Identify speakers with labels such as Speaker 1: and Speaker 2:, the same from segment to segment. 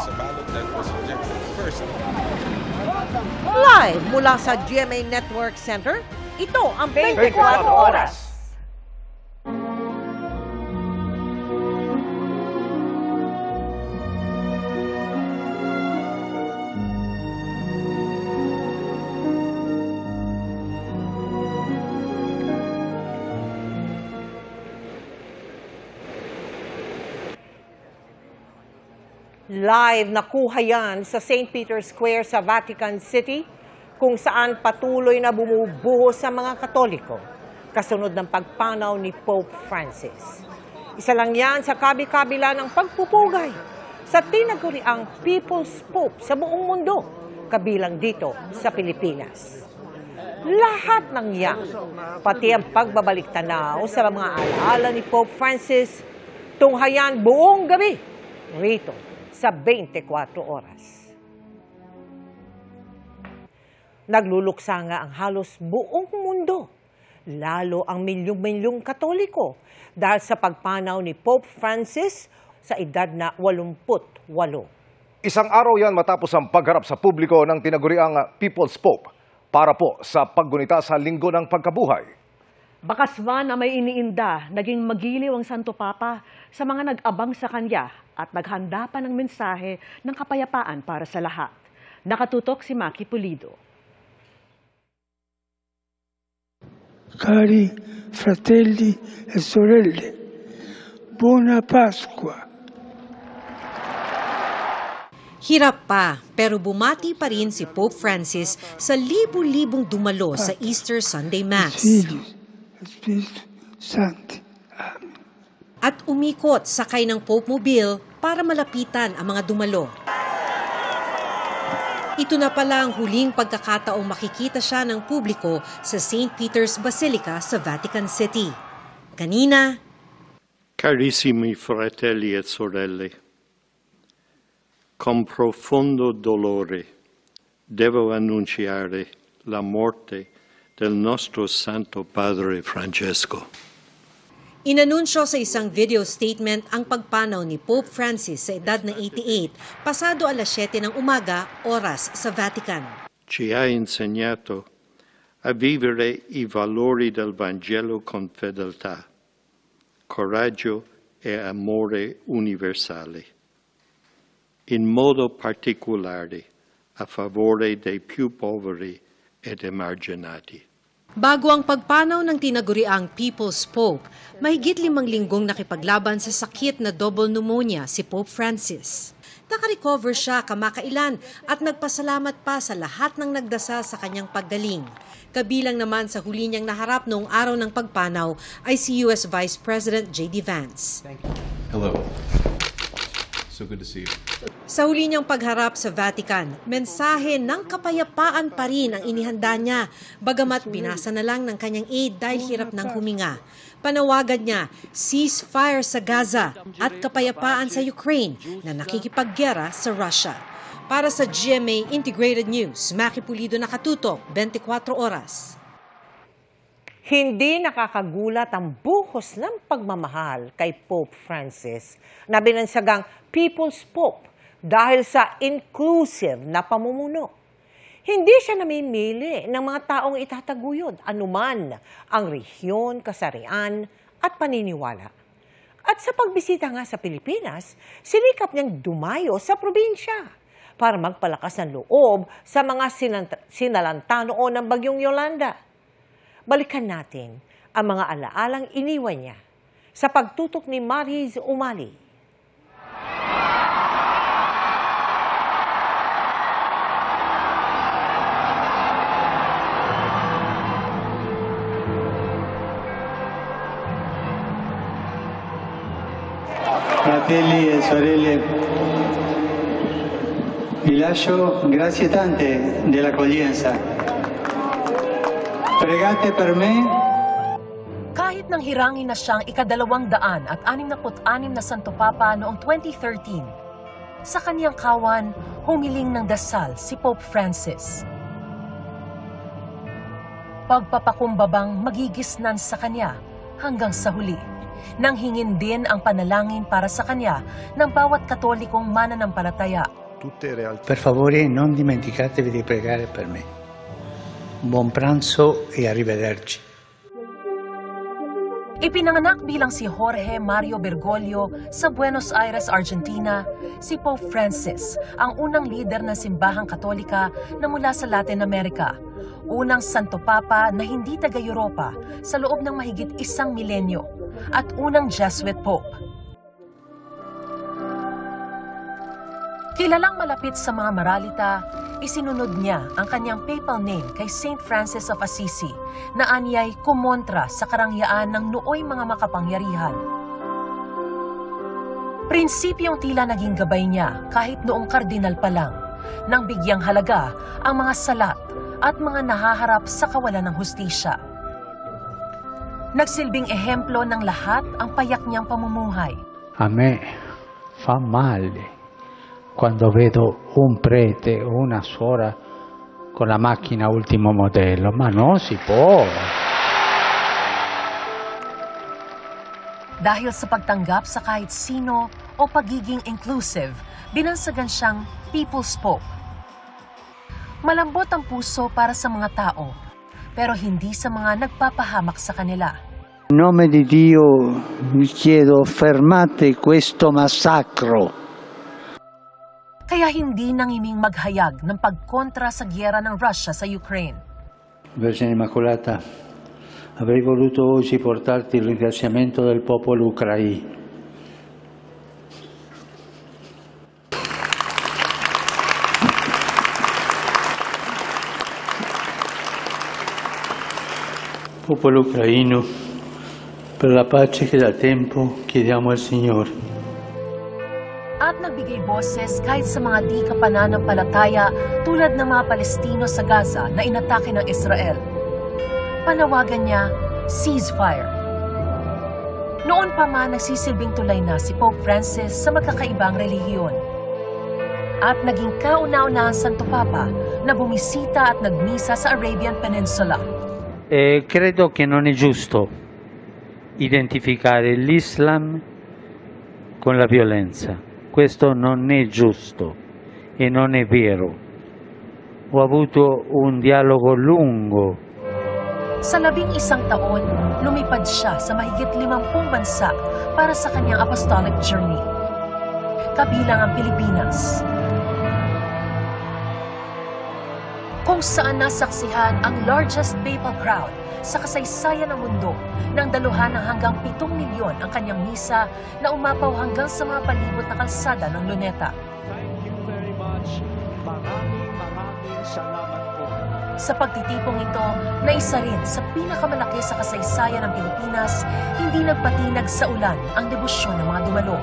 Speaker 1: a ballot that was rejected first.
Speaker 2: Live mula sa GMA Network Center, ito ang 24 Oras. Live nakuha yan sa St. Peter's Square sa Vatican City, kung saan patuloy na bumubuhos sa mga Katoliko, kasunod ng pagpanaw ni Pope Francis. Isa lang yan sa kabi-kabila ng pagpupugay sa tinaguriang People's Pope sa buong mundo, kabilang dito sa Pilipinas. Lahat ng yan, pati ang pagbabalik tanaw sa mga alaala ni Pope Francis, tunghayan buong gabi rito sa 24 Oras. Nagluluksa nga ang halos buong mundo, lalo ang milyong-milyong Katoliko, dahil sa pagpanaw ni Pope Francis sa edad na 88.
Speaker 3: Isang araw yan matapos ang pagharap sa publiko ng tinaguriang People's Pope para po sa paggunita sa Linggo ng Pagkabuhay.
Speaker 4: Bakas man na may iniinda, naging magiliw ang Santo Papa sa mga nag-abang sa kanya at naghanda pa ng mensahe ng kapayapaan para sa lahat. Nakatutok si Maki Pulido.
Speaker 5: Cari fratelli e sorelle, buona Pasqua.
Speaker 6: Hirap pa, pero bumati pa rin si Pope Francis sa libu-libong dumalo sa Easter Sunday Mass.
Speaker 5: Espiritu Santo. Amen.
Speaker 6: At umikot sakay ng Pope Mobile para malapitan ang mga dumalo. Ito na pala ang huling pagkakataong makikita siya ng publiko sa St. Peter's Basilica sa Vatican City. Kanina,
Speaker 7: Carissimi fratelli e sorelle, con profondo dolore devo annunciare la morte del nostro Santo Padre Francesco.
Speaker 6: inanunsyo sa isang video statement ang pagpanaw ni Pope Francis sa edad na 88, pasado alas 7 ng umaga, oras sa Vatican.
Speaker 7: Ci ha insegnato a vivere i valori del Vangelo con fedeltà, coraggio e amore universale, in modo particolare a favore dei più poveri ed emarginati.
Speaker 6: Bago ang pagpanaw ng tinaguriang People's Pope, mahigit 5 linggong nakipaglaban sa sakit na double pneumonia si Pope Francis. Nakarecover siya kamakailan at nagpasalamat pa sa lahat ng nagdasal sa kanyang paggaling. Kabilang naman sa huli niyang naharap noong araw ng pagpanaw ay si US Vice President J.D. Vance.
Speaker 8: Hello. So good to see you.
Speaker 6: Sa huli niyang pagharap sa Vatican, mensahe ng kapayapaan pa rin ang inihanda niya, bagamat binasa na lang ng kanyang aide dahil hirap ng huminga. Panawagan niya, ceasefire sa Gaza at kapayapaan sa Ukraine na nakikipaggera sa Russia. Para sa GMA Integrated News, Maki Pulido, nakatutok, 24 oras.
Speaker 2: Hindi nakakagulat ang buhos ng pagmamahal kay Pope Francis na binansagang People's Pope dahil sa inclusive na pamumuno. Hindi siya namimili ng mga taong itataguyod anuman ang rehiyon, kasarian at paniniwala. At sa pagbisita nga sa Pilipinas, sinikap niyang dumayo sa probinsya para magpalakas ng loob sa mga sinalanta noon ng Bagyong Yolanda. Balikan natin ang mga alaalang iniwan niya sa pagtutok ni Mariz Umali.
Speaker 9: Fratelli e sorelle, vi lascio grazie tante dell'accoglienza. Pregate per me.
Speaker 10: Kahit nang hirangin na siyang ika-266 na Santo Papa noong 2013, sa kaniyang kawan, humiling ng dasal si Pope Francis. Pagpapakumbabang magigisnan sa kanya hanggang sa huli. nang hingin din ang panalangin para sa kanya ng bawat Katolikong mananampalataya.
Speaker 9: Per favore, non dimenticatevi di pregare per me. Buon pranzo e arrivederci.
Speaker 10: Ipinanganak bilang si Jorge Mario Bergoglio sa Buenos Aires, Argentina, si Pope Francis, ang unang lider ng simbahang Katolika na mula sa Latin America. Unang Santo Papa na hindi taga-Europa sa loob ng mahigit 1 milenyo at unang Jesuit Pope. Kilalang malapit sa mga Maralita, isinunod niya ang kanyang papal name kay Saint Francis of Assisi na anyay kumontra sa karangyaan ng nooy mga makapangyarihan. Prinsipyong tila naging gabay niya kahit noong kardinal pa lang, nang bigyang halaga ang mga salat at mga nahaharap sa kawalan ng hustisya. Nagsilbing ehemplo ng lahat ang payak niyang pamumuhay.
Speaker 11: A me fa male quando vedo un prete o una suora con la macchina ultimo modello, ma non si può.
Speaker 10: Dahil sa pagtanggap sa kahit sino o pagiging inclusive, binansagan siyang People's Pope. Malambot ang puso para sa mga tao, pero hindi sa mga nagpapahamak sa kanila.
Speaker 9: In nome di Dio vi chiedo fermate questo massacro.
Speaker 10: Kaya hindi nangiming maghayag ng pagkontra sa giyera ng Russia sa Ukraine.
Speaker 9: Vergine Immacolata, avrei voluto oggi portarti il ringraziamento del popolo ucraino. Popolo ucraino, per la pace che da tempo chiediamo al Signore.
Speaker 10: At nagbigay boses kahit sa mga di kapananampalataya tulad ng mga Palestino sa Gaza na inatake ng Israel. Panawagan niya, ceasefire. Noon pa man nagsisilbing tulay na si Pope Francis sa magkakaibang relihiyon. At naging kauna-unahang Santo Papa na bumisita at nagmisa sa Arabian Peninsula.
Speaker 11: Credo che non è giusto identificare l'Islam con la violenza. Questo non è giusto e non è vero. Ho avuto un dialogo lungo.
Speaker 10: Sa 11 taon, lumipad siya sa mahigit 50 bansa para sa kanyang apostolic journey. Kabilang ang Pilipinas, kung saan nasaksihan ang largest papal crowd sa kasaysayan ng mundo nang daluhan ng hanggang 7 milyon ang kanyang misa na umapaw hanggang sa mga palibot na kalsada ng Luneta.
Speaker 12: Thank you very much. Maraming salamat po.
Speaker 10: Sa pagtitipong ito, na isa rin sa pinakamalaki sa kasaysayan ng Pilipinas, hindi nagpatinag sa ulan ang debosyon ng mga dumalo.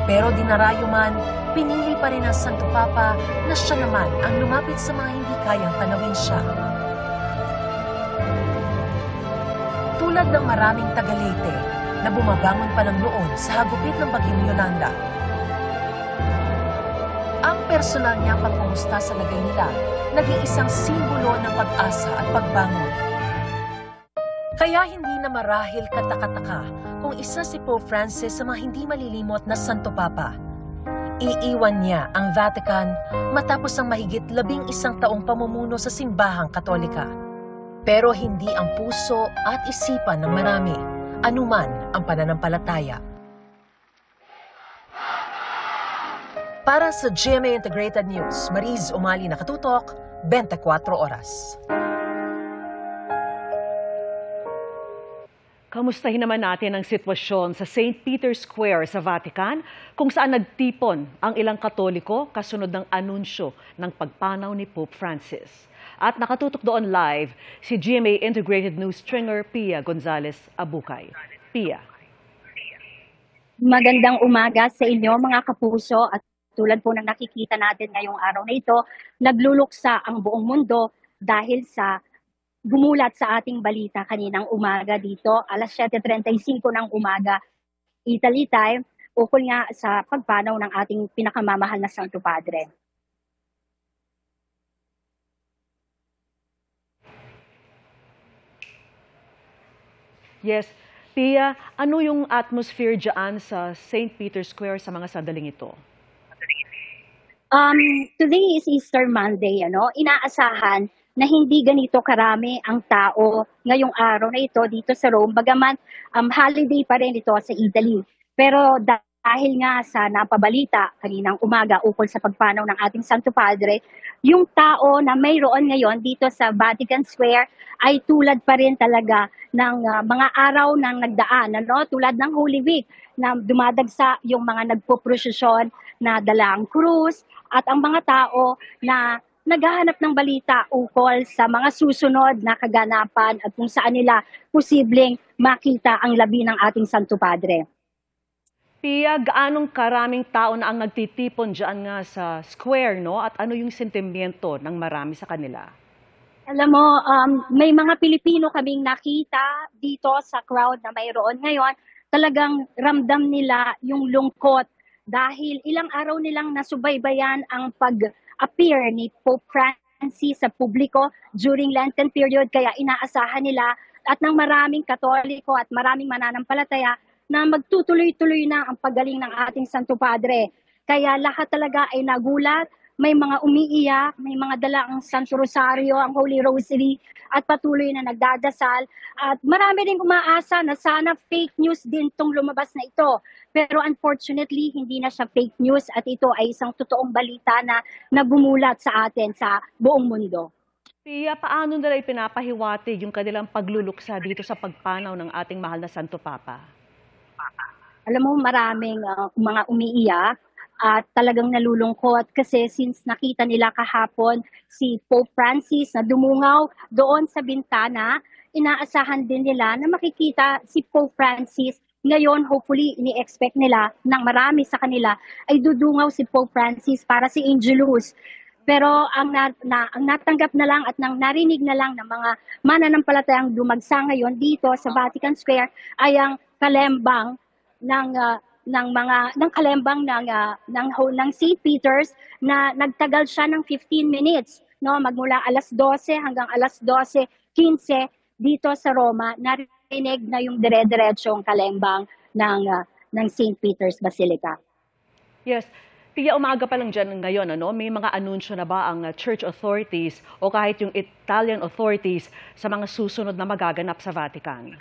Speaker 10: Pero dinarayo man, pinili pa rin ang Santo Papa na siya naman ang lumapit sa mga hindi kayang tanawin siya. Tulad ng maraming Tagalete na bumabangon pa ng noon sa hagupit ng bagyong Yolanda. Ang personal niyang pagkumusta sa lagay nila naging isang simbolo ng pag-asa at pagbangon. Kaya hindi na marahil katakataka kung isa si Pope Francis sa mga hindi malilimot na Santo Papa. Iiwan niya ang Vatican matapos ang mahigit 11 taong pamumuno sa simbahang Katolika. Pero hindi ang puso at isipan ng marami, anuman ang pananampalataya. Para sa GMA Integrated News, Mariz Umali nakatutok, 24 oras.
Speaker 4: Kamustahin naman natin ang sitwasyon sa St. Peter's Square sa Vatican kung saan nagtipon ang ilang Katoliko kasunod ng anunsyo ng pagpanaw ni Pope Francis. At nakatutok doon live si GMA Integrated News stringer Pia Gonzalez Abukay. Pia.
Speaker 13: Magandang umaga sa inyo mga kapuso at tulad po ng nakikita natin ngayong araw na ito, nagluluksa ang buong mundo dahil sa gumulat sa ating balita kaninang umaga dito, alas 7:35 ng umaga, Italy time, ukol nga sa pagpanaw ng ating pinakamamahal na Santo Padre.
Speaker 4: Yes, Pia, ano yung atmosphere dyan sa St. Peter's Square sa mga sandaling ito?
Speaker 13: Today is Easter Monday, inaasahan na hindi ganito karami ang tao ngayong araw na ito dito sa Rome, bagaman holiday pa rin ito sa Italy. Pero dahil nga sa napabalita kaninang umaga ukol sa pagpanaw ng ating Santo Padre, yung tao na mayroon ngayon dito sa Vatican Square ay tulad pa rin talaga ng mga araw ng nagdaan, tulad ng Holy Week na dumadagsa yung mga nagpoprosesyon na dala ang krus at ang mga tao na naghahanap ng balita ukol sa mga susunod na kaganapan at kung saan nila posibleng makita ang labi ng ating Santo Padre.
Speaker 4: Pia, gaanong karaming tao na ang nagtitipon dyan nga sa square, At ano yung sentimiento ng marami sa kanila?
Speaker 13: Alam mo, may mga Pilipino kaming nakita dito sa crowd na mayroon ngayon. Talagang ramdam nila yung lungkot dahil ilang araw nilang nasubaybayan ang pag-appear ni Pope Francis sa publiko during Lenten period. Kaya inaasahan nila at ng maraming Katoliko at maraming mananampalataya na magtutuloy-tuloy na ang paggaling ng ating Santo Padre. Kaya lahat talaga ay nagulat, may mga umiiyak, may mga dala ang Santo Rosario, ang Holy Rosary, at patuloy na nagdadasal. At marami rin umaasa na sana fake news din itong lumabas na ito. Pero unfortunately, hindi na siya fake news at ito ay isang totoong balita na bumulat sa atin sa buong mundo.
Speaker 4: Pia, paano nila ipinapahiwatig yung kanilang pagluluksa dito sa pagpanaw ng ating mahal na Santo Papa?
Speaker 13: Alam mo, maraming mga umiiyak at talagang nalulungkot kasi since nakita nila kahapon si Pope Francis na dumungaw doon sa bintana, inaasahan din nila na makikita si Pope Francis. Ngayon, hopefully, ini-expect nila ng marami sa kanila ay dudungaw si Pope Francis para si Angelus. Pero ang natanggap na lang at nang narinig na lang ng mga mananampalatayang dumagsa ngayon dito sa Vatican Square ay ang kalembang ng St. Peter's na nagtagal siya ng 15 minutes, magmula alas 12 hanggang alas 12:15 dito sa Roma. Narinig na yung dire-diretsong kalembang ng St. Peter's Basilica.
Speaker 4: Yes. Pia, umaga pa lang dyan ngayon, may mga anunsyo na ba ang church authorities o kahit yung Italian authorities sa mga susunod na magaganap sa Vatican?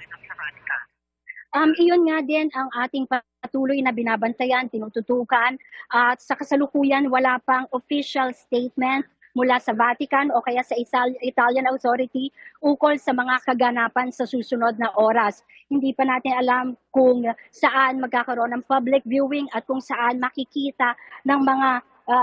Speaker 13: Iyon nga din ang ating patuloy na binabantayan, tinututukan at sa kasalukuyan wala pang official statement mula sa Vatican o kaya sa Italian authority ukol sa mga kaganapan sa susunod na oras. Hindi pa natin alam kung saan magkakaroon ng public viewing at kung saan makikita ng mga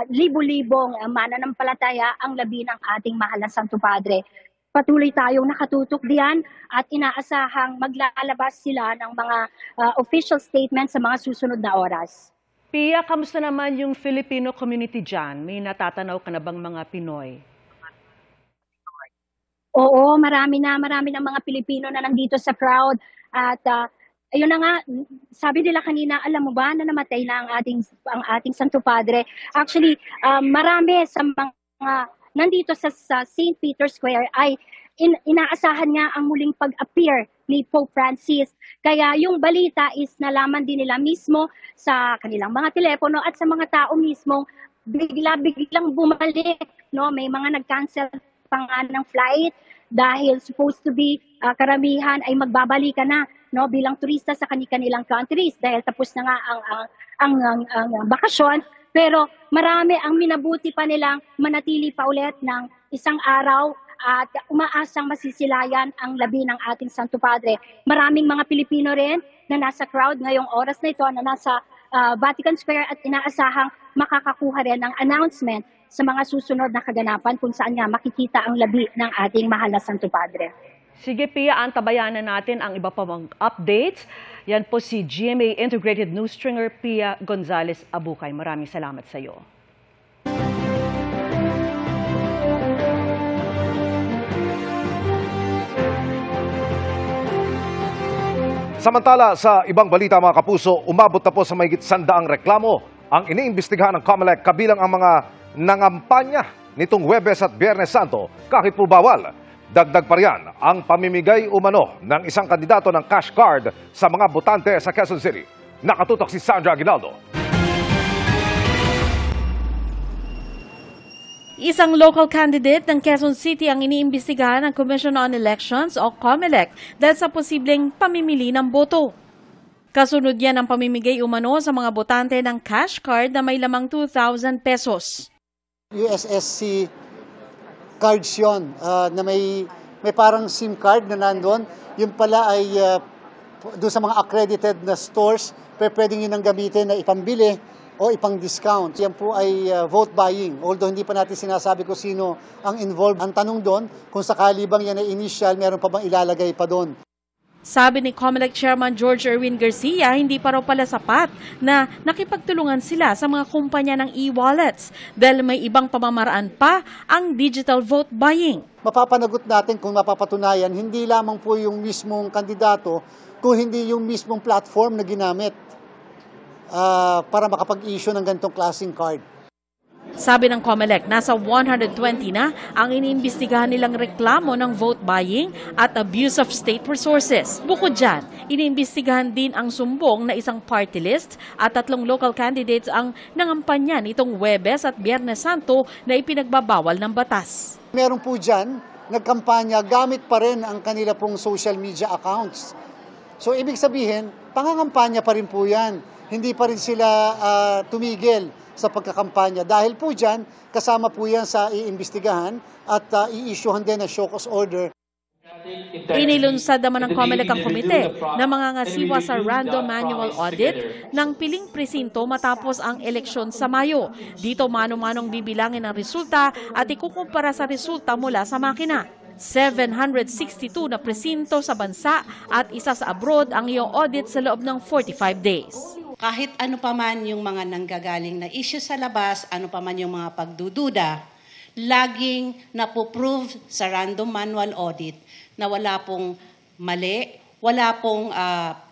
Speaker 13: libu-libong mananampalataya ang labi ng ating mahal na Santo Padre. Patuloy tayong nakatutok diyan at inaasahang maglalabas sila ng mga official statements sa mga susunod na oras.
Speaker 4: Pia, kamusta naman yung Filipino community dyan? May natatanaw ka na bang mga Pinoy?
Speaker 13: Oo, marami na mga Pilipino na nandito sa crowd. At ayun na nga, sabi nila kanina, alam mo ba na namatay na ang ating Santo Padre? Actually, marami sa mga nandito sa St. Peter's Square ay inaasahan nga ang muling pag-appear ni Pope Francis. Kaya yung balita is nalaman din nila mismo sa kanilang mga telepono at sa mga tao mismo biglang bumalik. May mga nag-cancel pa nga ng flight dahil supposed to be karamihan ay magbabalikan na bilang turista sa kanilang countries dahil tapos na nga ang bakasyon. Pero marami ang minabuti pa nilang manatili pa ulit ng isang araw at umaasang masisilayan ang labi ng ating Santo Padre. Maraming mga Pilipino rin na nasa crowd ngayong oras na ito na nasa Vatican Square at inaasahang makakakuha rin ng announcement sa mga susunod na kaganapan kung saan nga makikita ang labi ng ating mahal na Santo Padre.
Speaker 4: Sige Pia, antabayanan natin ang iba pa mga updates. Yan po si GMA Integrated News Stringer Pia Gonzalez Abukay. Maraming salamat sa iyo.
Speaker 3: Samantala, sa ibang balita mga kapuso, umabot na po sa mahigit 100 reklamo ang iniimbestigahan ng COMELEC kabilang ang mga nangampanya nitong Huwebes at Biyernes Santo kahit po bawal. Dagdag pa riyan ang pamimigay umano ng isang kandidato ng cash card sa mga botante sa Quezon City. Nakatutok si Sandra Aguinaldo.
Speaker 14: Isang local candidate ng Quezon City ang iniimbestigahan ng Commission on Elections o COMELEC dahil sa posibleng pamimili ng boto. Kasunod yan ang pamimigay umano sa mga botante ng cash card na may lamang 2,000 pesos.
Speaker 15: USSC cards yun, na may parang SIM card na nandun. Yun pala ay doon sa mga accredited na stores, pwedeng yun ang gamitin na ipambili o ipang-discount. Yan po ay vote buying. Although hindi pa natin sinasabi kung sino ang involved. Ang tanong doon, kung sakali bang yan ay initial, meron pa bang ilalagay pa doon.
Speaker 14: Sabi ni COMELEC Chairman George Erwin Garcia, hindi pa raw pala sapat na nakipagtulungan sila sa mga kumpanya ng e-wallets dahil may ibang pamamaraan pa ang digital vote buying.
Speaker 15: Mapapanagot natin kung mapapatunayan, hindi lamang po yung mismong kandidato, kung hindi yung mismong platform na ginamit para makapag-issue ng ganitong klaseng card.
Speaker 14: Sabi ng COMELEC, nasa 120 na ang iniimbestigahan nilang reklamo ng vote buying at abuse of state resources. Bukod dyan, iniimbestigahan din ang sumbong na isang party list at 3 local candidates ang nangampanya nitong Huwebes at Biyernes Santo na ipinagbabawal ng batas.
Speaker 15: Meron po dyan, nagkampanya gamit pa rin ang kanila pong social media accounts. So ibig sabihin, pangangampanya pa rin po yan. Hindi pa rin sila tumigil sa pagkakampanya. Dahil po dyan, kasama po yan sa iimbestigahan at i-issuehan din ng show cause order.
Speaker 14: Inilunsad naman ng COMELEC ang komite na mangangasiwa sa random manual audit ng piling presinto matapos ang eleksyon sa Mayo. Dito mano-manong bibilangin ang resulta at ikukumpara sa resulta mula sa makina. 762 na presinto sa bansa at isa sa abroad ang i-audit sa loob ng 45 days.
Speaker 16: Kahit ano pa man yung mga nanggagaling na issue sa labas, ano pa man yung mga pagdududa, laging napoprove sa random manual audit na wala pong mali, wala pong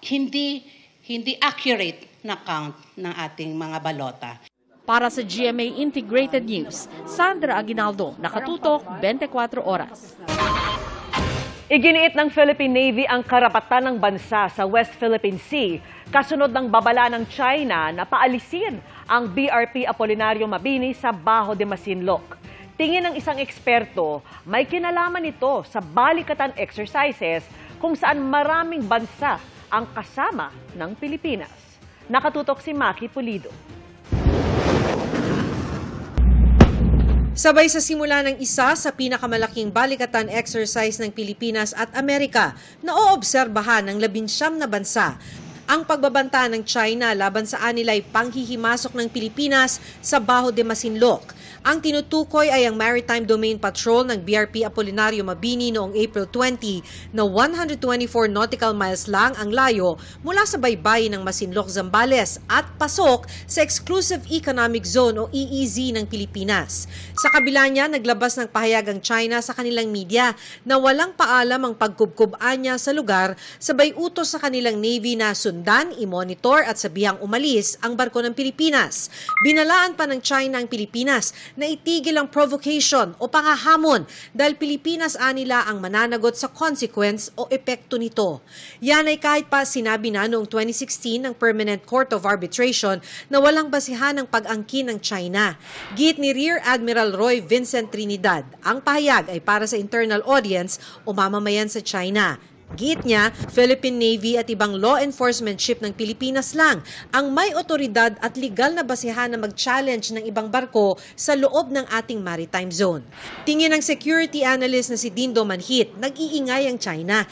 Speaker 16: hindi accurate na count ng ating mga balota.
Speaker 14: Para sa GMA Integrated News, Sandra Aguinaldo, nakatutok 24 oras.
Speaker 4: Iginiit ng Philippine Navy ang karapatan ng bansa sa West Philippine Sea kasunod ng babala ng China na paalisin ang BRP Apolinario Mabini sa Bajo de Masinloc. Tingin ng isang eksperto, may kinalaman ito sa balikatan exercises kung saan maraming bansa ang kasama ng Pilipinas. Nakatutok si Maki Pulido.
Speaker 6: Sabay sa simula ng isa sa pinakamalaking balikatan exercise ng Pilipinas at Amerika na oobserbahan ng 19 na bansa. Ang pagbabanta ng China laban sa anilay panghihimasok ng Pilipinas sa Bajo de Masinloc. Ang tinutukoy ay ang Maritime Domain Patrol ng BRP Apolinario Mabini noong April 20 na 124 nautical miles lang ang layo mula sa baybayin ng Masinloc, Zambales at pasok sa Exclusive Economic Zone o EEZ ng Pilipinas. Sa kabila niya, naglabas ng pahayag ang China sa kanilang media na walang paalam ang pagkubkub-an niya sa lugar sabay utos sa kanilang Navy na sundan, i-monitor at sabihang umalis ang barko ng Pilipinas. Binalaan pa ng China ang Pilipinas na itigil ang provocation o pangahamon dahil Pilipinas anila ang mananagot sa consequence o epekto nito. Yan ay kahit pa sinabi na noong 2016 ng Permanent Court of Arbitration na walang basihan ng pag-angkin ng China. Git ni Rear Admiral Roy Vincent Trinidad, ang pahayag ay para sa internal audience o mamamayan sa China. Git niya, Philippine Navy at ibang law enforcement ship ng Pilipinas lang ang may otoridad at legal na basihan na mag-challenge ng ibang barko sa loob ng ating maritime zone. Tingin ng security analyst na si Dindo Manhit, nag-iingay ang China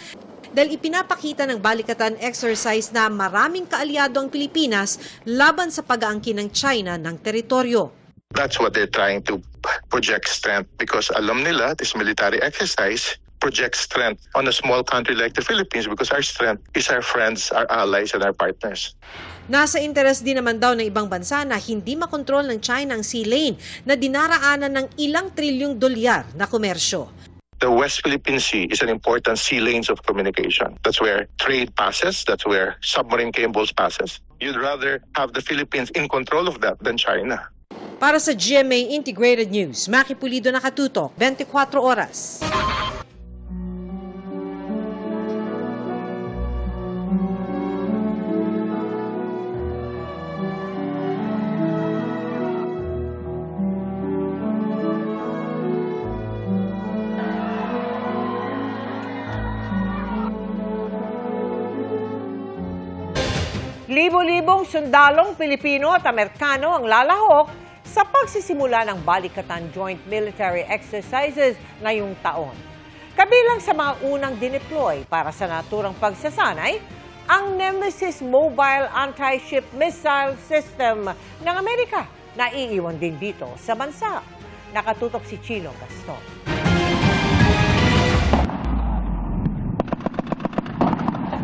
Speaker 6: dahil ipinapakita ng balikatan exercise na maraming kaalyado ang Pilipinas laban sa pag-aangkin ng China ng teritoryo.
Speaker 17: That's what they're trying to project strength because alam nila this military exercise project strength on a small country like the Philippines because our strength is our friends, our allies, and our partners.
Speaker 6: Nasa interes din naman daw ng ibang bansa na hindi makontrol ng China ang sea lane na dinaraanan ng ilang trilyong dolyar na komersyo.
Speaker 17: The West Philippine Sea is an important sea lanes of communication. That's where trade passes, that's where submarine cables passes. You'd rather have the Philippines in control of that than China.
Speaker 6: Para sa GMA Integrated News, Maki Pulido, nakatutok 24 oras.
Speaker 2: Libo-libong sundalong Pilipino at Amerikano ang lalahok sa pagsisimula ng Balikatan Joint Military Exercises ngayong taon. Kabilang sa mga unang dineploy para sa naturang pagsasanay, ang Nemesis Mobile Anti-Ship Missile System ng Amerika na iiwan din dito sa bansa. Nakatutok si Chino Gaston.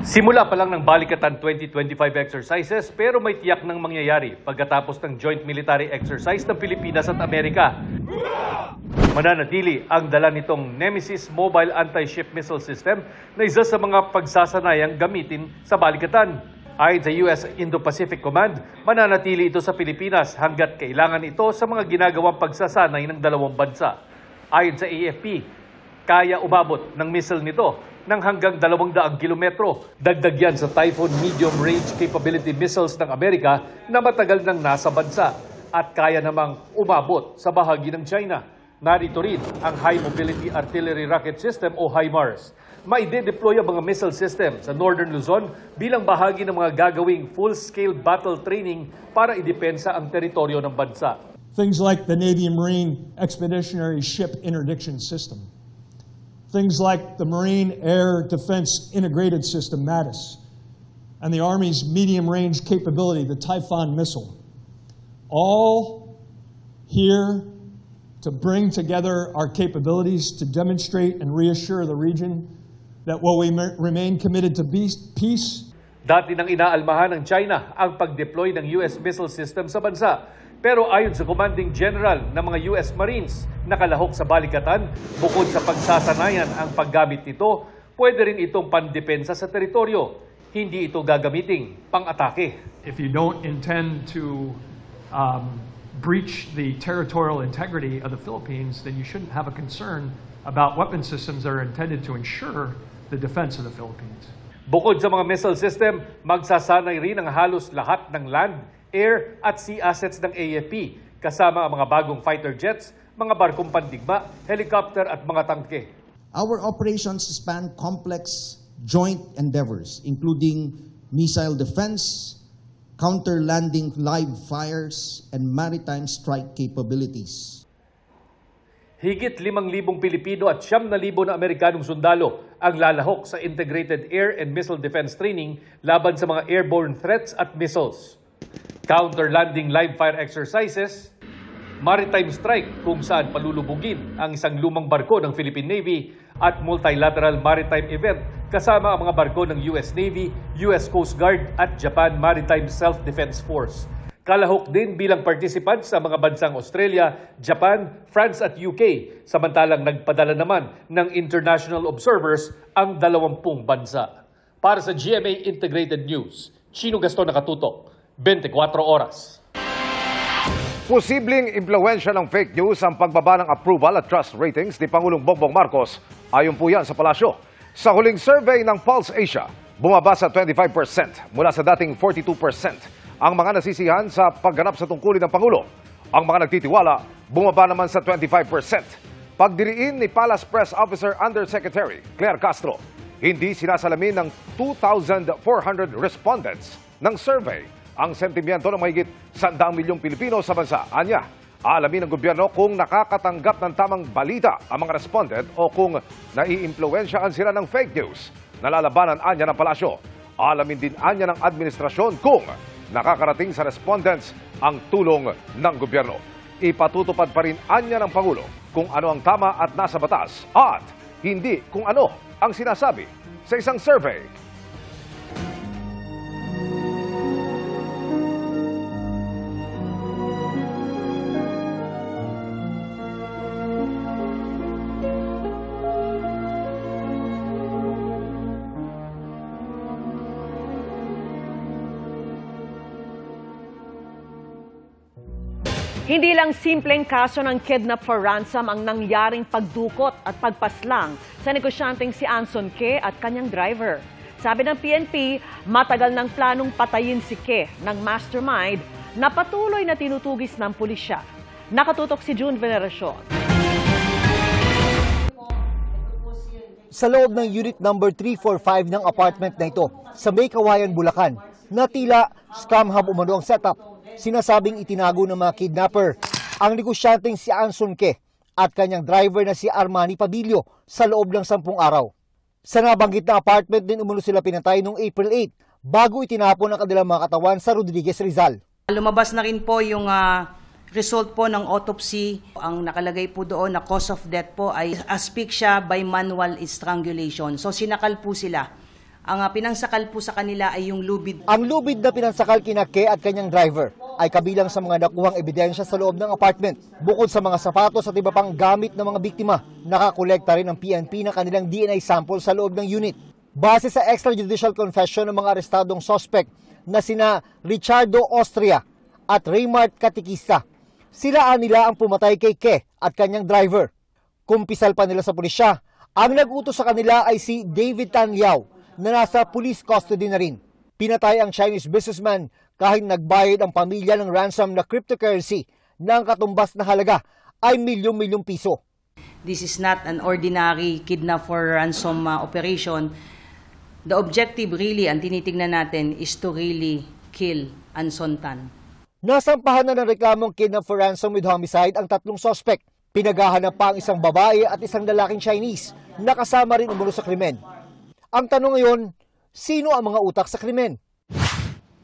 Speaker 18: Simula pa lang ng Balikatan 2025 exercises pero may tiyak ng mangyayari pagkatapos ng joint military exercise ng Pilipinas at Amerika. Mananatili ang dala nitong Nemesis Mobile Anti-Ship Missile System na isa sa mga pagsasanayang gamitin sa Balikatan. Ayon sa US Indo-Pacific Command, mananatili ito sa Pilipinas hanggat kailangan ito sa mga ginagawang pagsasanay ng dalawang bansa. Ayon sa AFP, kaya umabot ng missile nito ng hanggang 200 kilometro. Dagdag yan sa Typhoon Medium Range Capability Missiles ng Amerika na matagal nang nasa bansa at kaya namang umabot sa bahagi ng China. Narito rin ang High Mobility Artillery Rocket System o HIMARS. Maide-deploy ang mga missile system sa Northern Luzon bilang bahagi ng mga gagawing full-scale battle training para idepensa ang teritoryo ng bansa.
Speaker 12: Things like the Navy Marine Expeditionary Ship Interdiction System. Things like the Marine Air Defense Integrated System, MADIS, and the Army's medium-range capability, the Typhoon missile. All here to bring together our capabilities to demonstrate and reassure the region that while we remain committed to peace.
Speaker 18: Dati nang inaalmahan ng China ang pag-deploy ng US missile system sa bansa. Pero ayon sa Commanding General ng mga US Marines, nakalahok sa Balikatan, bukod sa pagsasanayan ang paggamit nito, pwede rin itong pandepensa sa teritoryo. Hindi ito gagamiting pang-atake.
Speaker 12: If you don't intend to breach the territorial integrity of the Philippines, then you shouldn't have a concern about weapon systems that are intended to ensure the defense of the Philippines.
Speaker 18: Bukod sa mga missile system, magsasanay rin ang halos lahat ng land, air at sea assets ng AFP, kasama ang mga bagong fighter jets, mga barkong pandigma, helicopter at mga tangke.
Speaker 19: Our operations span complex joint endeavors, including missile defense, counter-landing live fires, and maritime strike capabilities.
Speaker 18: Higit 5,000 Pilipino at 9,000 na Amerikanong sundalo ang lalahok sa Integrated Air and Missile Defense Training laban sa mga airborne threats at missiles. Counter-landing live fire exercises, maritime strike kung saan palulubugin ang isang lumang barko ng Philippine Navy at multilateral maritime event kasama ang mga barko ng US Navy, US Coast Guard at Japan Maritime Self-Defense Force. Kalahok din bilang participant sa mga bansang Australia, Japan, France at UK, samantalang nagpadala naman ng international observers ang 20 bansa. Para sa GMA Integrated News, Chino Gaston nakatutok, 24 oras.
Speaker 3: Posibleng impluwensya ng fake news ang pagbaba ng approval at trust ratings ni Pangulong Bongbong Marcos. Ayon po yan sa palasyo. Sa huling survey ng Pulse Asia, bumaba sa 25% mula sa dating 42%. Ang mga nasisihan sa pagganap sa tungkulin ng Pangulo. Ang mga nagtitiwala, bumaba naman sa 25%. Pagdiriin ni Palace Press Officer Undersecretary Claire Castro, hindi sinasalamin ng 2,400 respondents ng survey ang sentimiento ng mahigit 100 milyong Pilipino sa bansa. Anya, alamin ng gobyerno kung nakakatanggap ng tamang balita ang mga respondent o kung naiimpluwensyahan sila ng fake news. Nalalabanan anya ng palasyo. Alamin din anya ng administrasyon kung nakakarating sa respondents ang tulong ng gobyerno. Ipatutupad pa rin anya ng Pangulo kung ano ang tama at nasa batas at hindi kung ano ang sinasabi sa isang survey.
Speaker 4: Hindi lang simpleng kaso ng kidnap for ransom ang nangyaring pagdukot at pagpaslang sa negosyanteng si Anson Ke at kanyang driver. Sabi ng PNP, matagal ng planong patayin si Ke ng mastermind na patuloy na tinutugis ng pulisya. Nakatutok si June Veneracion.
Speaker 20: Sa loob ng unit number 345 ng apartment na ito, sa May Kawayan, Bulacan, na tila scam hub umano ang setup. Sinasabing itinago ng mga kidnapper ang negosyanteng si Anson Ke at kanyang driver na si Armani Padillo sa loob ng 10 araw. Sa nabanggit na apartment din umano sila pinatay noong April 8 bago itinapon ang kanilang mga katawan sa Rodriguez, Rizal.
Speaker 21: Lumabas na rin po yung result po ng autopsy. Ang nakalagay po doon na cause of death po ay asphyxia by manual strangulation. So sinakal po sila. Ang pinangsakal po sa kanila ay yung lubid.
Speaker 20: Ang lubid na pinansakal kina Ke at kanyang driver ay kabilang sa mga nakuhang ebidensya sa loob ng apartment. Bukod sa mga sapatos at iba pang gamit ng mga biktima, nakakolekta rin ng PNP ng kanilang DNA sample sa loob ng unit. Base sa extrajudicial confession ng mga arestadong suspect na sina Richardo Austria at Raymart Katikista, sila nila ang pumatay kay Ke at kanyang driver. Kumpisal pa nila sa pulisya, ang nag-utos sa kanila ay si David Tan Liao, na nasa police custody na rin. Pinatay ang Chinese businessman kahit nagbayad ang pamilya ng ransom na cryptocurrency na ang katumbas na halaga ay milyong-milyong piso.
Speaker 21: This is not an ordinary kidnap for ransom operation. The objective really, ang tinitingnan natin, is to really kill Anson Tan.
Speaker 20: Nasampahan na ng reklamong kidnap for ransom with homicide ang 3 suspect. Pinaghahanap pa ang isang babae at isang lalaking Chinese na kasama rin umulo sa krimen. Ang tanong ngayon, sino ang mga utak sa krimen?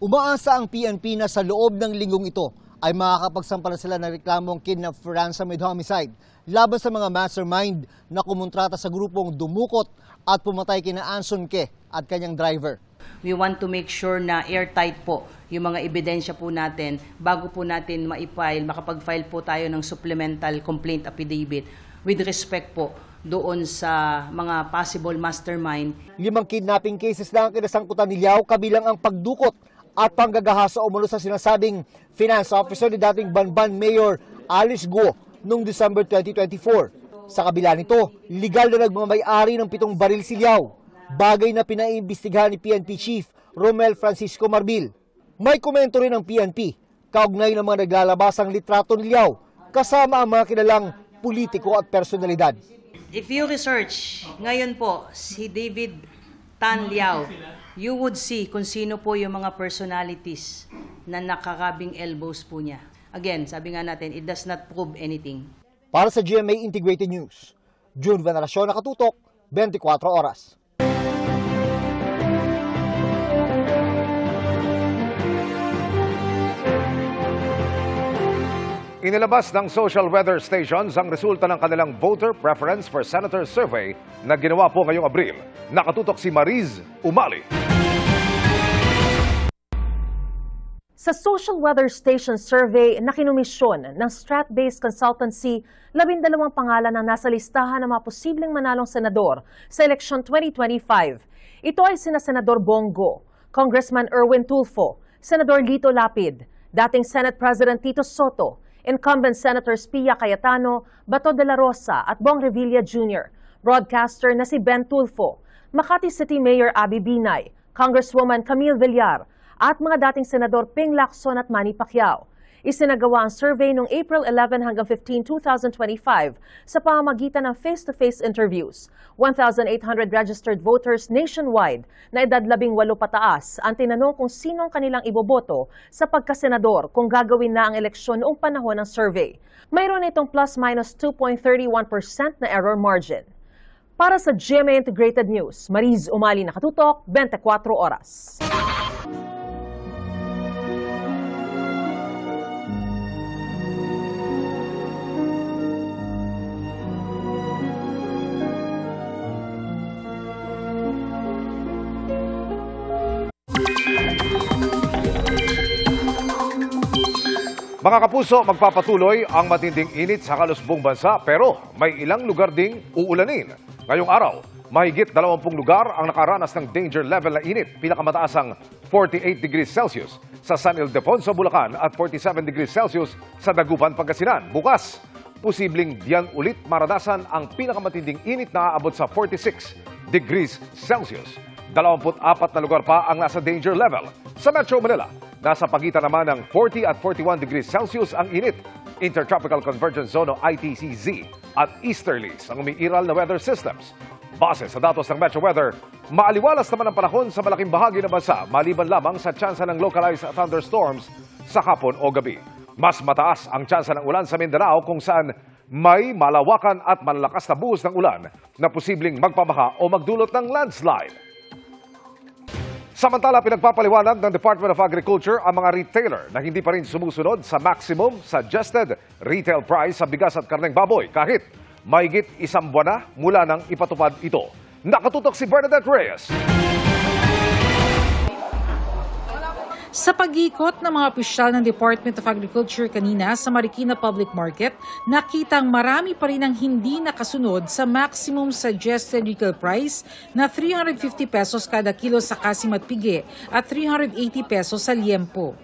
Speaker 20: Umaasa ang PNP na sa loob ng linggong ito ay makakapagsampala sila ng reklamong kidnap for ransom with homicide laban sa mga mastermind na kumontrata sa grupong dumukot at pumatay kina Anson Ke at kanyang driver.
Speaker 21: We want to make sure na airtight po yung mga ebidensya po natin bago po natin makapag-file po tayo ng supplemental complaint affidavit with respect po doon sa mga possible mastermind. 5
Speaker 20: kidnapping cases lang ang kinasangkutan ni Liao, kabilang ang pagdukot at panggagahasa umulo sa sinasabing finance officer ni dating Banban Mayor Alice Guo noong December 2024. Sa kabila nito, legal na nagmamay-ari ng 7 baril si Liao, bagay na pinaimbestigahan ni PNP Chief Romel Francisco Marbil. May komento rin ng PNP, kaugnay ng mga naglalabasang litrato ni Liao, kasama ang mga kilalang politiko at personalidad.
Speaker 21: If you research ngayon po si David Tan Liao, you would see kung sino po yung mga personalities na nakakabing elbows po niya. Again, sabi nga natin, it does not prove anything.
Speaker 20: Para sa GMA Integrated News, June Veneracion, Nakatutok, 24 Oras.
Speaker 3: Inilabas ng social weather stations ang resulta ng kanilang voter preference for senator survey na ginawa po ngayong Abril. Nakatutok si Mariz Umali.
Speaker 22: Sa social weather station survey na kinumisyon ng Strat-based consultancy, 12 pangalan ang nasa listahan ng mga posibleng manalong senador sa eleksyon 2025. Ito ay sina Senador Bongo, Congressman Erwin Tulfo, Senador Lito Lapid, dating Senate President Tito Soto, incumbent Senators Pia Cayetano, Bato de la Rosa at Bong Revilla Jr., broadcaster na si Ben Tulfo, Makati City Mayor Abby Binay, Congresswoman Camille Villar, at mga dating Senador Ping Lacson at Manny Pacquiao. Isinagawa ang survey noong April 11 hanggang 15, 2025 sa pamamagitan ng face-to-face interviews. 1,800 registered voters nationwide na edad 18 pataas ang tinanong kung sinong kanilang iboboto sa pagkasenador kung gagawin na ang eleksyon noong panahon ng survey. Mayroon itong plus-minus 2.31% na error margin. Para sa GMA Integrated News, Mariz Umali, Nakatutok, 24 Oras.
Speaker 3: Mga kapuso, magpapatuloy ang matinding init sa halos buong bansa pero may ilang lugar ding uulanin. Ngayong araw, mahigit 20 lugar ang nakaranas ng danger level na init. Pinakamataas ang 48 degrees Celsius sa San Ildefonso, Bulacan at 47 degrees Celsius sa Dagupan, Pangasinan. Bukas, posibleng diyan ulit maranasan ang pinakamatinding init na aabot sa 46 degrees Celsius. 24 na lugar pa ang nasa danger level. Sa Metro Manila, nasa pagitan naman ng 40 at 41 degrees Celsius ang init. Intertropical Convergence Zone o ITCZ at easterlies ang umiiral na weather systems. Base sa datos ng Metro Weather, Maaliwalas naman ang panahon sa malaking bahagi ng bansa, maliban lamang sa tsansa ng localized thunderstorms sa hapon o gabi. Mas mataas ang tsansa ng ulan sa Mindanao kung saan may malawakan at malalakas na buhos ng ulan na posibleng magpabaha o magdulot ng landslide. Samantala, pinagpapaliwanag ng Department of Agriculture ang mga retailer na hindi pa rin sumusunod sa maximum suggested retail price sa bigas at karneng baboy kahit mahigit 1 buwan na mula nang ipatupad ito. Nakatutok si Bernadette Reyes.
Speaker 1: Sa pag-iikot ng mga opisyal ng Department of Agriculture kanina sa Marikina Public Market, nakitang marami pa rin ang hindi nakasunod sa maximum suggested retail price na 350 pesos kada kilo sa kasim at pigi at 380 pesos sa liempo.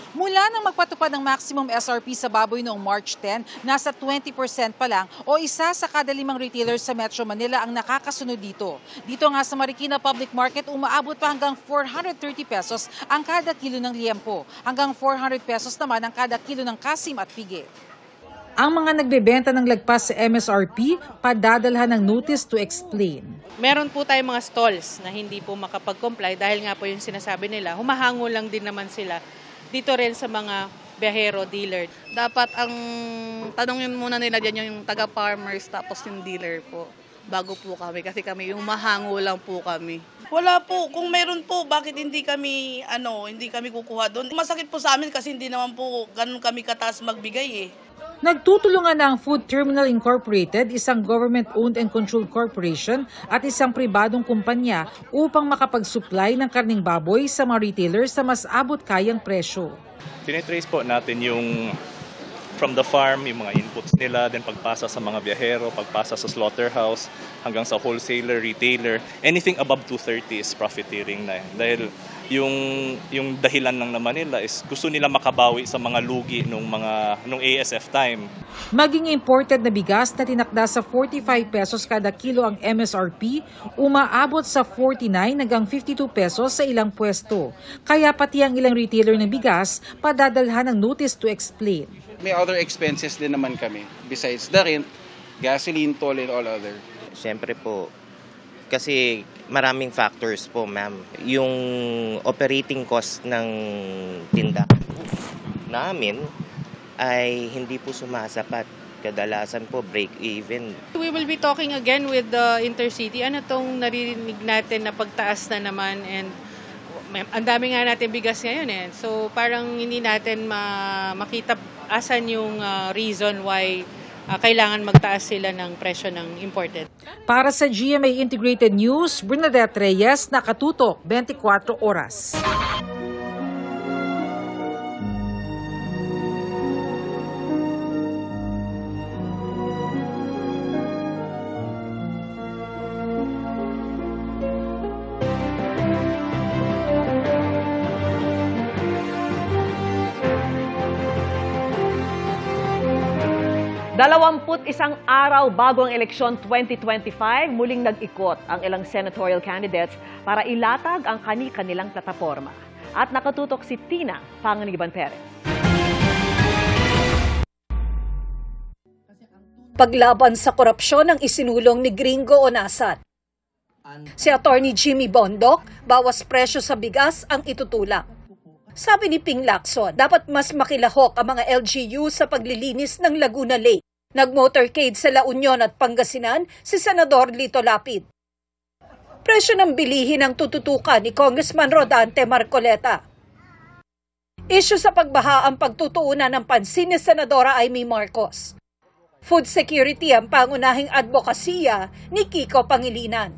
Speaker 5: Mula nang magpatupad ng maximum SRP sa baboy noong March 10, nasa 20% pa lang o isa sa kada 5 retailers sa Metro Manila ang nakakasunod dito. Dito nga sa Marikina Public Market, umaabot pa hanggang 430 pesos ang kada kilo ng liempo. Hanggang 400 pesos naman ang kada kilo ng kasim at pigi.
Speaker 1: Ang mga nagbebenta ng lagpas sa MSRP, padadalhan ng notice to explain.
Speaker 23: Meron po tayong mga stalls na hindi po makapag-comply dahil nga po yung sinasabi nila, humahango lang din naman sila dito rin sa mga biyahero, dealer.
Speaker 24: Dapat ang tanongin muna nila dyan yung taga-farmers tapos yung dealer po. Bago po kami kasi kami yung mahango lang po kami.
Speaker 25: Wala po. Kung meron po, bakit hindi kami kukuha doon? Masakit po sa amin kasi hindi naman po ganun kami kataas magbigay eh.
Speaker 1: Nagtutulungan na ang Food Terminal Incorporated, isang government-owned and controlled corporation at isang pribadong kumpanya upang makapag-supply ng karning baboy sa mga retailers sa mas abot kayang presyo.
Speaker 26: Tinitrace po natin yung from the farm, yung mga inputs nila, then pagpasa sa mga biyahero, pagpasa sa slaughterhouse, hanggang sa wholesaler, retailer. Anything above 230 is profiteering na. Dahil yung dahilan lang naman nila is gusto nila makabawi sa mga lugi nung ASF time.
Speaker 1: Maging imported na bigas na tinakda sa 45 pesos kada kilo ang MSRP, umaabot sa 49 hanggang 52 pesos sa ilang pwesto. Kaya pati ang ilang retailer ng bigas padadalhan ng notice to explain.
Speaker 27: May other expenses din naman kami besides the rent, gasoline, toll, and all other.
Speaker 28: Siyempre po, kasi maraming factors po, ma'am. Yung operating cost ng tindahan namin ay hindi po sumasapat. Kadalasan po break-even.
Speaker 23: We will be talking again with the Intercity. Ano tong naririnig natin na pagtaas na naman, and ang dami nga natin bigas ngayon eh. So parang hindi natin makita asan yung reason why kailangan magtaas sila ng presyo ng imported.
Speaker 1: Para sa GMA Integrated News, Bernadette Reyes, nakatutok 24 oras.
Speaker 4: Isang araw bago ang eleksyon 2025, muling nag-ikot ang ilang senatorial candidates para ilatag ang kani-kanilang plataforma. At nakatutok si Tina Panganiban Perez.
Speaker 29: Paglaban sa korupsyon ang isinulong ni Gringo Onasat. Si Attorney Jimmy Bondoc, bawas presyo sa bigas ang itutulak. Sabi ni Ping Lacson, dapat mas makilahok ang mga LGU sa paglilinis ng Laguna Lake. Nag-motorcade sa La Union at Pangasinan si Senador Lito Lapid. Presyo ng bilihin ang tututukan ni Congressman Rodante Marcoleta. Issue sa pagbaha ang pagtutuunan ng pansin ni Senadora Amy Marcos. Food security ang pangunahing advokasya ni Kiko Pangilinan.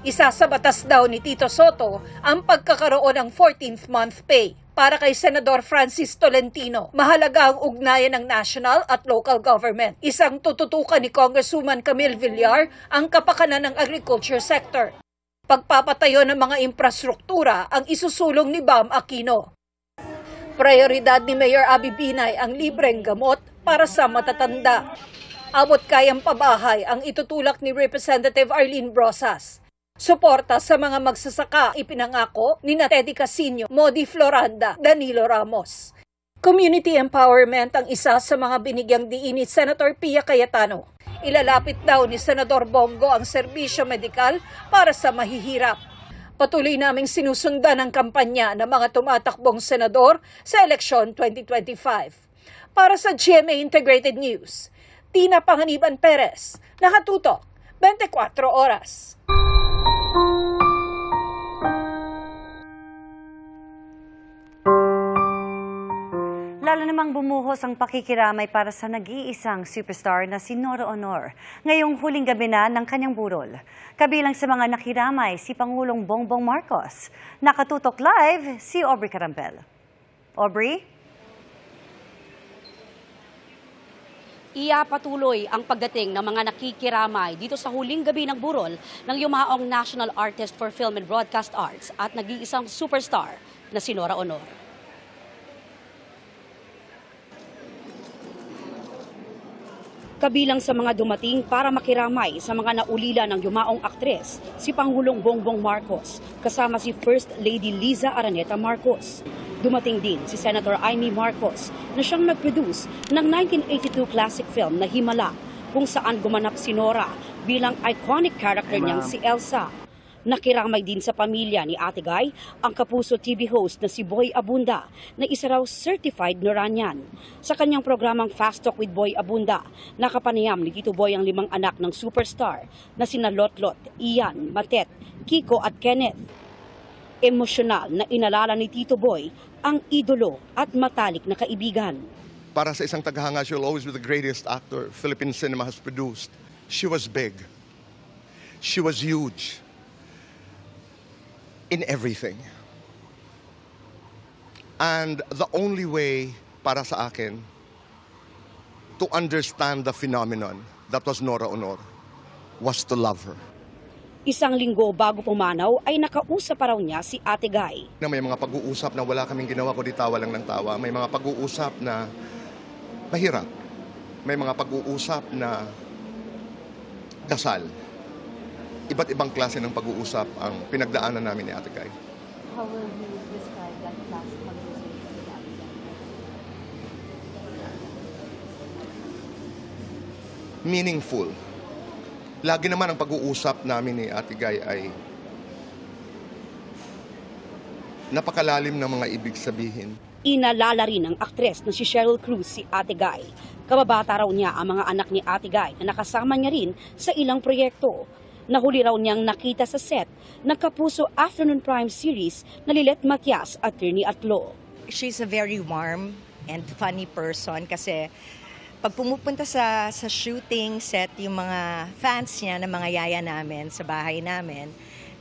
Speaker 29: Isa sa batas daw ni Tito Soto ang pagkakaroon ng 14th month pay. Para kay Senador Francis Tolentino, mahalaga ang ugnayan ng national at local government. Isang tututukan ni Congresswoman Camille Villar ang kapakanan ng agriculture sector. Pagpapatayo ng mga infrastruktura ang isusulong ni Bam Aquino. Prioridad ni Mayor Abby Binay ang libreng gamot para sa matatanda. Abot kayang pabahay ang itutulak ni Representative Arlene Brosas. Suporta sa mga magsasaka ipinangako ni Teddy Casino, Modi Floranda, Danilo Ramos. Community empowerment ang isa sa mga binigyang diin ni Senator Pia Cayetano. Ilalapit daw ni Senador Bongo ang serbisyo medikal para sa mahihirap. Patuloy naming sinusundan ang kampanya ng mga tumatakbong senador sa eleksyon 2025. Para sa GMA Integrated News, Tina Panganiban Perez, nakatutok 24 oras.
Speaker 7: Lalo namang bumuhos ang pakikiramay para sa nag-iisang superstar na si Nora Honor ngayong huling gabi na ng kanyang burol. Kabilang sa mga nakiramay si Pangulong Bongbong Marcos. Nakatutok live si Aubrey Carampel. Aubrey?
Speaker 8: Patuloy ang pagdating ng mga nakikiramay dito sa huling gabi ng burol ng yumaong National Artist for Film and Broadcast Arts at nag-iisang superstar na si Nora Honor. Kabilang sa mga dumating para makiramay sa mga naulila ng yumaong aktres, si Pangulong Bongbong Marcos, kasama si First Lady Liza Araneta Marcos. Dumating din si Senator Amy Marcos na siyang nag-produce ng 1982 classic film na Himala, kung saan gumanap si Nora bilang iconic character niyang si Elsa. Nakiramay din sa pamilya ni Ate Guy ang Kapuso TV host na si Boy Abunda na isa raw certified Noranian. Sa kanyang programang Fast Talk with Boy Abunda, nakapanayam ni Tito Boy ang 5 anak ng superstar na sina Lotlot, Ian, Matet, Kiko at Kenneth. Emosyonal na inalala ni Tito Boy ang idolo at matalik na kaibigan.
Speaker 9: Para sa isang tagahanga, she'll always be the greatest actor Philippine cinema has produced. She was big. She was huge. In everything. And the only way para sa akin to understand the phenomenon that was Nora Honor was to love her.
Speaker 8: Isang linggo bago pumanaw ay nakausap pa raw niya si Ate Guy.
Speaker 9: Na may mga pag-uusap na wala kaming ginawa kundi tawa lang ng tawa. May mga pag-uusap na mahirap. May mga pag-uusap na dasal. Iba't ibang klase ng pag-uusap ang pinagdaanan namin ni Ate Guy.
Speaker 8: How will you describe that class of conversation?
Speaker 9: Meaningful. Lagi naman ang pag-uusap namin ni Ate Guy ay napakalalim ng mga ibig sabihin.
Speaker 8: Inalala rin ng aktres na si Cheryl Cruz si Ate Guy. Kababata raw niya ang mga anak ni Ate Guy na nakasama niya rin sa ilang proyekto. Nahuli raw niyang nakita sa set ng Kapuso Afternoon Prime series na Lilet Matias, Attorney at Law.
Speaker 10: She's a very warm and funny person kasi pag pumupunta sa shooting set, yung mga fans niya na mga yaya namin sa bahay namin,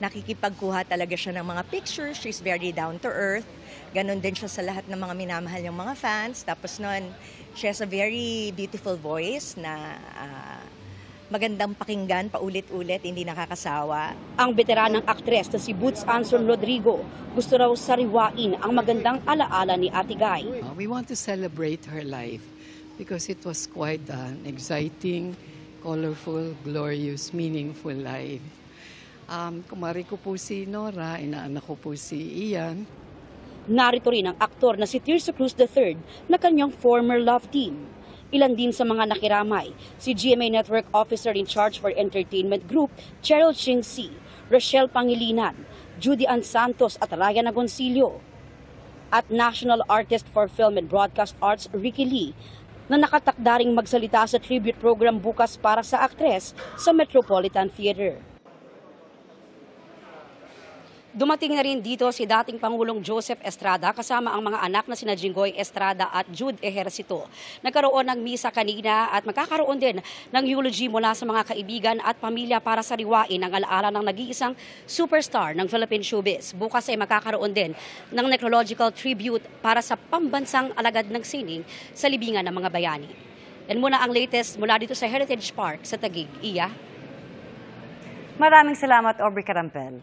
Speaker 10: nakikipagkuha talaga siya ng mga pictures. She's very down to earth. Ganon din siya sa lahat ng mga minamahal niyang mga fans. Tapos nun, she has a very beautiful voice na magandang pakinggan, paulit-ulit, hindi nakakasawa.
Speaker 8: Ang veteranang aktres na si Boots Anson Rodrigo gusto raw sariwain ang magandang alaala ni Ate Guy.
Speaker 11: We want to celebrate her life because it was quite an exciting, colorful, glorious, meaningful life. Kumari ko po si Nora, inaanak ko po si Ian.
Speaker 8: Narito rin ang aktor na si Tirso Cruz III na kanyang former love team. Ilan din sa mga nakiramay, si GMA Network Officer in Charge for Entertainment Group, Cheryl Ching-Si, Rochelle Pangilinan, Judy Ann Santos at Ryan Agoncillo, at National Artist for Film and Broadcast Arts, Ricky Lee, na nakatakdaring magsalita sa tribute program bukas para sa aktres sa Metropolitan Theater. Dumating na rin dito si dating Pangulong Joseph Estrada kasama ang mga anak na sina Jinggoy Estrada at Jude Ejercito. Nagkaroon ng misa kanina at magkakaroon din ng eulogy mula sa mga kaibigan at pamilya para sariwain ang alaala ng nag-iisang superstar ng Philippine showbiz. Bukas ay magkakaroon din ng necrological tribute para sa pambansang alagad ng sining sa libingan ng mga bayani. Yan muna ang latest mula dito sa Heritage Park sa Taguig. Iya.
Speaker 7: Maraming salamat, Aubrey Carampel.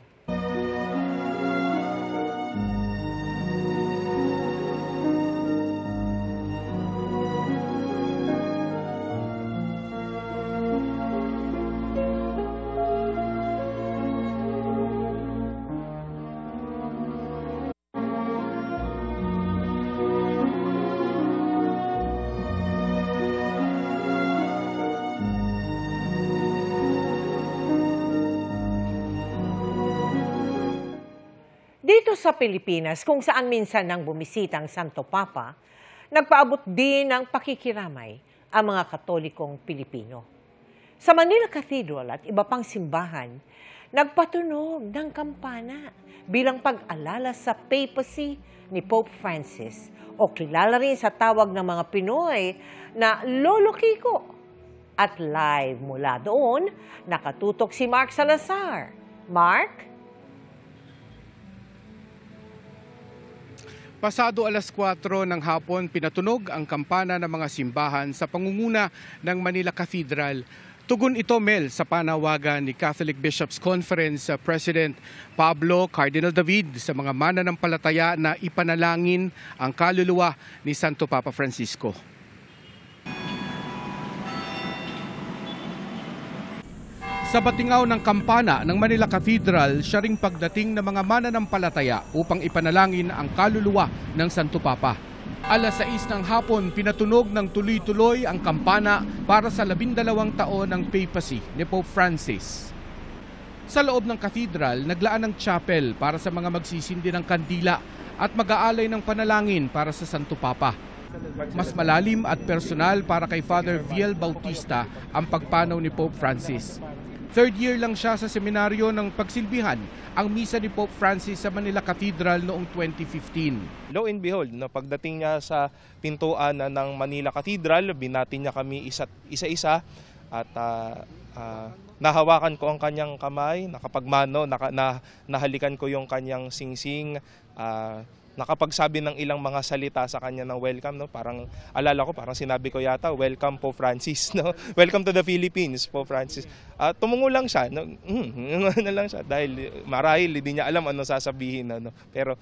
Speaker 2: sa Pilipinas, kung saan minsan nang bumisita ang Santo Papa, nagpaabot din ng pakikiramay ang mga Katolikong Pilipino. Sa Manila Cathedral at iba pang simbahan, nagpatunog ng kampana bilang pag-alala sa papacy ni Pope Francis o kilala rin sa tawag ng mga Pinoy na Lolo Kiko. At live mula doon, nakatutok si Mark Salazar. Mark?
Speaker 6: Pasado alas 4 ng hapon, pinatunog ang kampana ng mga simbahan sa pangunguna ng Manila Cathedral. Tugon ito, Mel, sa panawagan ni Catholic Bishops' Conference President Pablo Cardinal David sa mga mananampalataya na ipanalangin ang kaluluwa ni Santo Papa Francisco. Sa batingaw ng kampana ng Manila Cathedral, siya ring pagdating ng mga mananampalataya upang ipanalangin ang kaluluwa ng Santo Papa. Alas 6 ng hapon, pinatunog ng tuloy-tuloy ang kampana para sa 12 taon ng papacy ni Pope Francis. Sa loob ng cathedral, naglaan ng chapel para sa mga magsisindi ng kandila at mag-aalay ng panalangin para sa Santo Papa. Mas malalim at personal para kay Father Viel Bautista ang pagpanaw ni Pope Francis. Third year lang siya sa seminaryo ng pagsilbihan ang misa ni Pope Francis sa Manila Cathedral noong 2015.
Speaker 12: Lo and behold, pagdating niya sa pintuan ng Manila Cathedral, binati niya kami isa-isa at nahawakan ko ang kanyang kamay, nakapagmano, nahalikan ko yung kanyang singsing, nakapagsabi ng ilang mga salita sa kanya ng welcome, no? Parang alala ko, parang sinabi ko yata, welcome Pope Francis, no? Welcome to the Philippines, Pope Francis. Tumungo lang siya, no? Lang siya dahil marahil hindi niya alam ano sasabihin, no? Pero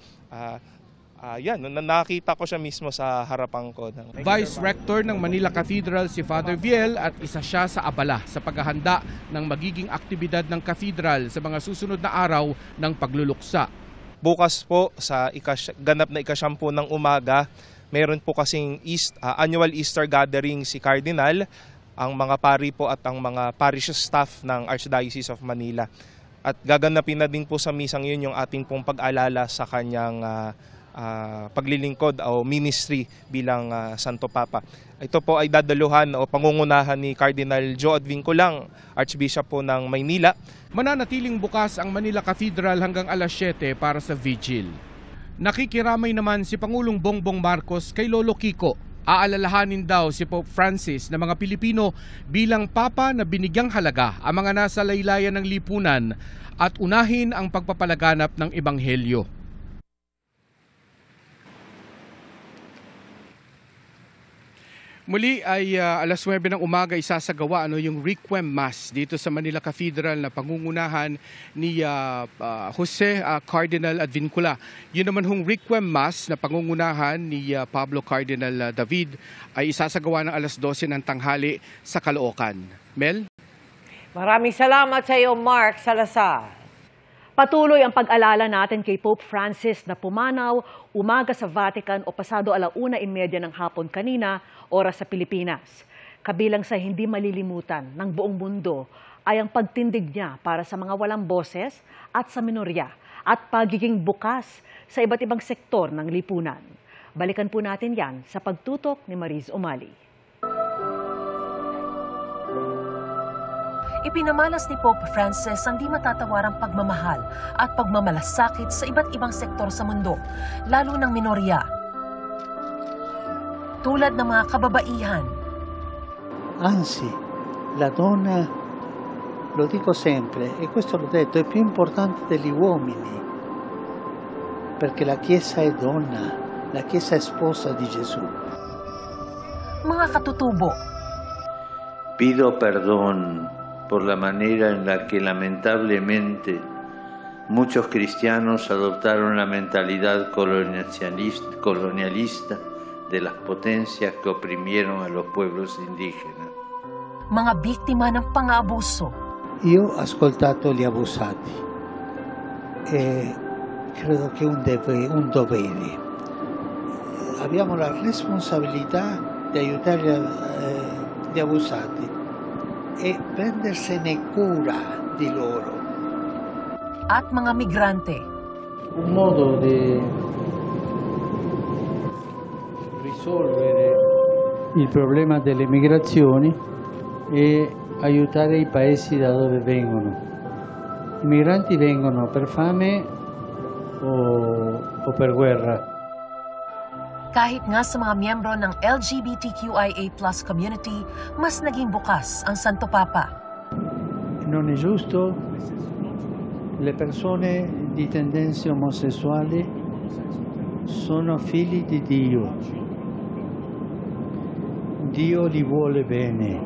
Speaker 12: yan, nakita ko siya mismo sa harapan ko.
Speaker 6: Vice Rector ng Manila Cathedral si Father Viel at isa siya sa abala sa paghahanda ng magiging aktibidad ng cathedral sa mga susunod na araw ng pagluluksa.
Speaker 12: Bukas po sa ganap na ika-10 ng umaga, meron po kasing annual Easter gathering si Cardinal, ang mga pari po at ang mga parish staff ng Archdiocese of Manila. At gaganapin na din po sa misang yun yung ating pong pag-alala sa kanyang paglilingkod o ministry bilang Santo Papa. Ito po ay dadaluhan o pangungunahan ni Cardinal Joe Advinculang, Archbishop po ng Maynila.
Speaker 6: Mananatiling bukas ang Manila Cathedral hanggang alas 7 para sa vigil. Nakikiramay naman si Pangulong Bongbong Marcos kay Lolo Kiko. Aalalahanin daw si Pope Francis na mga Pilipino bilang Papa na binigyang halaga ang mga nasa laylayan ng lipunan at unahin ang pagpapalaganap ng Ebanghelyo. Muli ay alas 9 ng umaga isasagawa yung Requiem Mass dito sa Manila Cathedral na pangungunahan ni Jose Cardinal Advincula. Yun naman hong Requiem Mass na pangungunahan ni Pablo Cardinal David ay isasagawa ng alas 12 ng tanghali sa Caloocan. Mel?
Speaker 2: Maraming salamat sa iyo, Mark Salazar. Patuloy ang pag-alala natin kay Pope Francis na pumanaw umaga sa Vatican o pasado 1:30 ng hapon kanina, oras sa Pilipinas. Kabilang sa hindi malilimutan ng buong mundo ay ang pagtindig niya para sa mga walang boses at sa minorya at pagiging bukas sa iba't ibang sektor ng lipunan. Balikan po natin yan sa pagtutok ni Mariz Umali.
Speaker 22: Ipinamalas ni Pope Francis ang di matatawarang pagmamahal at pagmamalasakit sa iba't ibang sektor sa mundo, lalo ng minorya. Tulad ng mga kababaihan.
Speaker 13: Anzi, la donna, lo dico sempre, e questo l'ho detto, è più importante degli uomini, perché la Chiesa è donna, la Chiesa è sposa di Gesù.
Speaker 22: Mga katutubo.
Speaker 14: Pido perdón por la manera en la que lamentablemente muchos cristianos adoptaron la mentalidad colonialista de las potencias que oprimieron a los pueblos indígenas.
Speaker 22: Mga biktima ng pang-aabuso.
Speaker 13: Io ho ascoltato gli abusati e credo che è un dovere. Abbiamo la responsabilità di aiutare gli abusati e prendersene cura di loro.
Speaker 22: At mga migrante.
Speaker 13: un modo di risolvere il problema delle migrazioni e aiutare i paesi da dove vengono. I migranti vengono per fame o per guerra.
Speaker 22: Kahit nga sa mga miyembro ng LGBTQIA+ community, mas naging bukas ang Santo Papa.
Speaker 13: Non è giusto, le persone di tendenze omosessuali sono figli di Dio. Dio li vuole bene,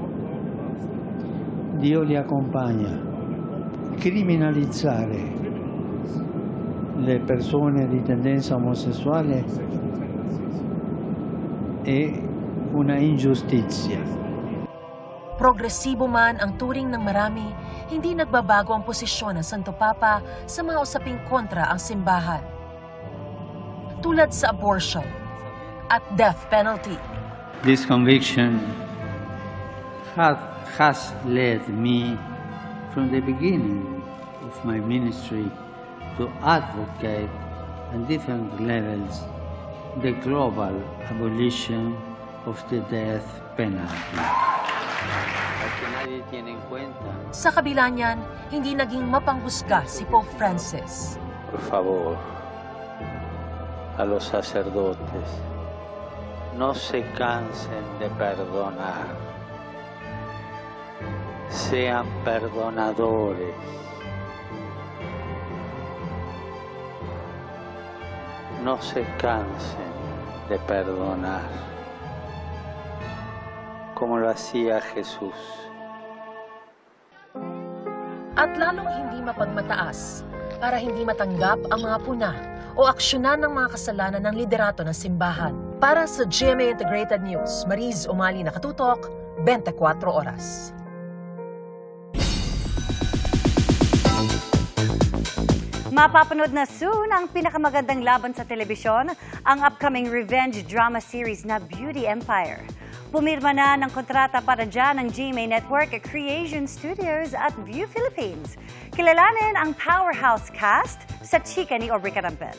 Speaker 13: Dio li accompagna. Criminalizzare le persone di tendenza omosessuale è una ingiustizia.
Speaker 22: Progresibo man ang turing ng marami, hindi nagbabago ang posisyon ng Santo Papa sa mga usaping kontra ang simbahan. Tulad sa abortion at death penalty.
Speaker 13: This conviction has led me from the beginning of my ministry to advocate on different levels the global abolition of the death penalty.
Speaker 22: Sa kabila niyan, hindi naging mapanghusga si Pope Francis.
Speaker 13: Por favor, a los sacerdotes, no se cansen de perdonar. Sean perdonadores. No se cansen de perdonar, como lo hacía Jesús.
Speaker 22: At lalong hindi mapagmataas para hindi matanggap ang mga puna o aksyonan ng mga kasalanan ng liderato ng simbahan. Para sa GMA Integrated News, Mariz Umali nakatutok, 24 oras.
Speaker 7: Mapapanood na soon ang pinakamagandang laban sa telebisyon, ang upcoming revenge drama series na Beauty Empire. Pumirma na ng kontrata para dyan ng GMA Network, Creation Studios at View Philippines. Kilalanin ang powerhouse cast sa chika ni Aubrey Carampel.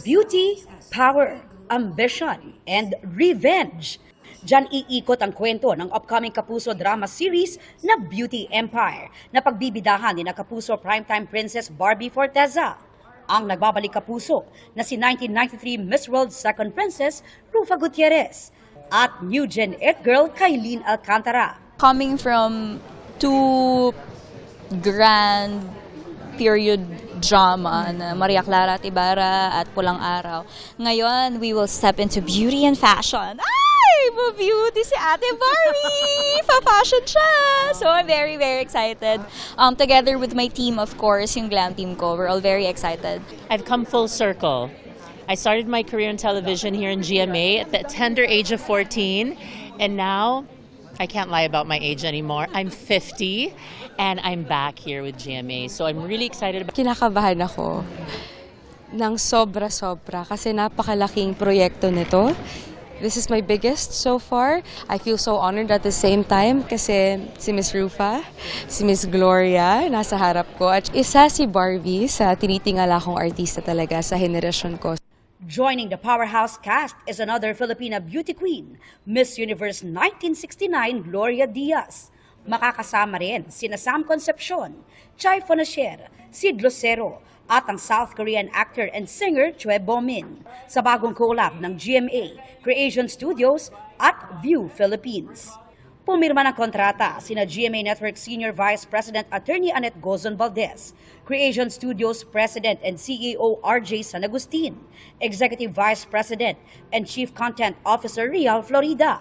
Speaker 8: Beauty, power, ambition, and revenge. Diyan iikot ang kwento ng upcoming Kapuso drama series na Beauty Empire na pagbibidahan ni na Kapuso primetime princess Barbie Forteza. Ang nagbabalik Kapuso na si 1993 Miss World Second Princess Rufa Gutierrez at New Gen It Girl Kailin Alcantara.
Speaker 3: Coming from two grand period drama na Maria Clara at Ibarra at Pulang Araw, ngayon we will step into beauty and fashion. Beauty si Ate Barbie! Pa-fashion siya! So I'm very, very excited. Together with my team, of course, yung glam team ko, we're all very excited.
Speaker 5: I've come full circle. I started my career in television here in GMA at the tender age of 14. And now, I can't lie about my age anymore. I'm 50 and I'm back here with GMA. So I'm really excited.
Speaker 15: Kinakabahan ako ng sobra-sobra kasi napakalaking proyekto nito. This is my biggest so far. I feel so honored at the same time kasi si Miss Rufa, si Miss Gloria, nasa harap ko. At isa si Barbie sa tinitingala kong artista talaga sa henerasyon ko.
Speaker 8: Joining the powerhouse cast is another Filipina beauty queen, Miss Universe 1969 Gloria Diaz. Makakasama rin sina Sam Concepcion, Chai Fonacier, Sid Lucero, at ang South Korean actor and singer Choi Bo-min sa bagong collab ng GMA, Creation Studios at View Philippines. Pumirma ng kontrata sina GMA Network Senior Vice President Attorney Annette Gozon Valdez, Creation Studios President and CEO RJ San Agustin, Executive Vice President and Chief Content Officer Rial Florida.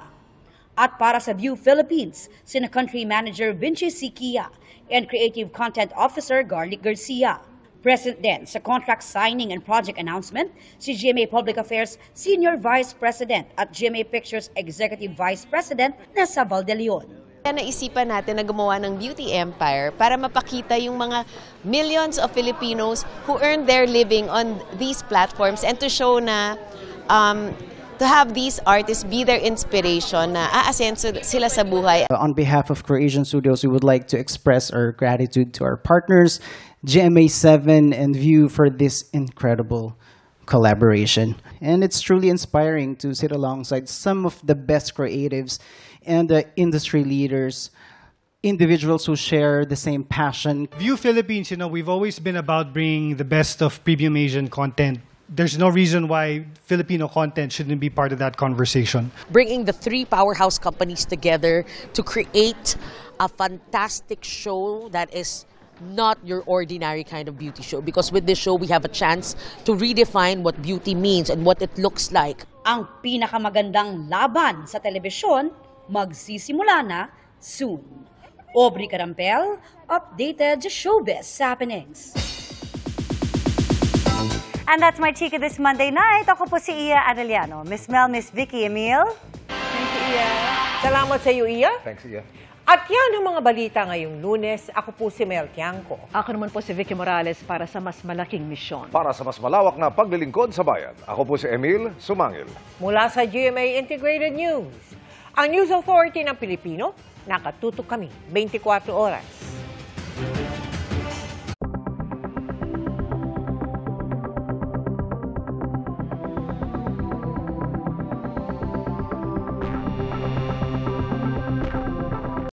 Speaker 8: At para sa View Philippines, sina Country Manager Vinci Siquia and Creative Content Officer Garlic Garcia. Present din sa contract signing and project announcement si GMA Public Affairs Senior Vice President at GMA Pictures Executive Vice President na sa Valdelion.
Speaker 16: Naisipan natin na gumawa ng Beauty Empire para mapakita yung mga millions of Filipinos who earn their living on these platforms and to show na to have these artists be their inspiration na aasenso sila sa buhay.
Speaker 17: On behalf of Croatian Studios, we would like to express our gratitude to our partners, GMA7 and View, for this incredible collaboration. And it's truly inspiring to sit alongside some of the best creatives and industry leaders, individuals who share the same passion.
Speaker 18: View Philippines, we've always been about bringing the best of premium Asian content. There's no reason why Filipino content shouldn't be part of that conversation.
Speaker 19: Bringing the three powerhouse companies together to create a fantastic show that is not your ordinary kind of beauty show. Because with this show, we have a chance to redefine what beauty means and what it looks like.
Speaker 8: Ang pinakamagandang laban sa telebisyon magsisimula na soon. Aubrey Carampel, updated showbiz happenings.
Speaker 7: And that's my chika this Monday night. Ako po si Iya Arellano. Miss Mel, Miss Vicky, Emil.
Speaker 2: Thank you, Iya. Salamat sa iyo, Iya.
Speaker 20: Thanks, Iya.
Speaker 2: At yan ang mga balita ngayong Lunes. Ako po si Mel Tiangco.
Speaker 4: Ako naman po si Vicky Morales para sa mas malaking misyon.
Speaker 20: Para sa mas malawak na paglilingkod sa bayan, ako po si Emil Sumangil.
Speaker 2: Mula sa GMA Integrated News, ang News Authority ng Pilipino, nakatutok kami 24 oras.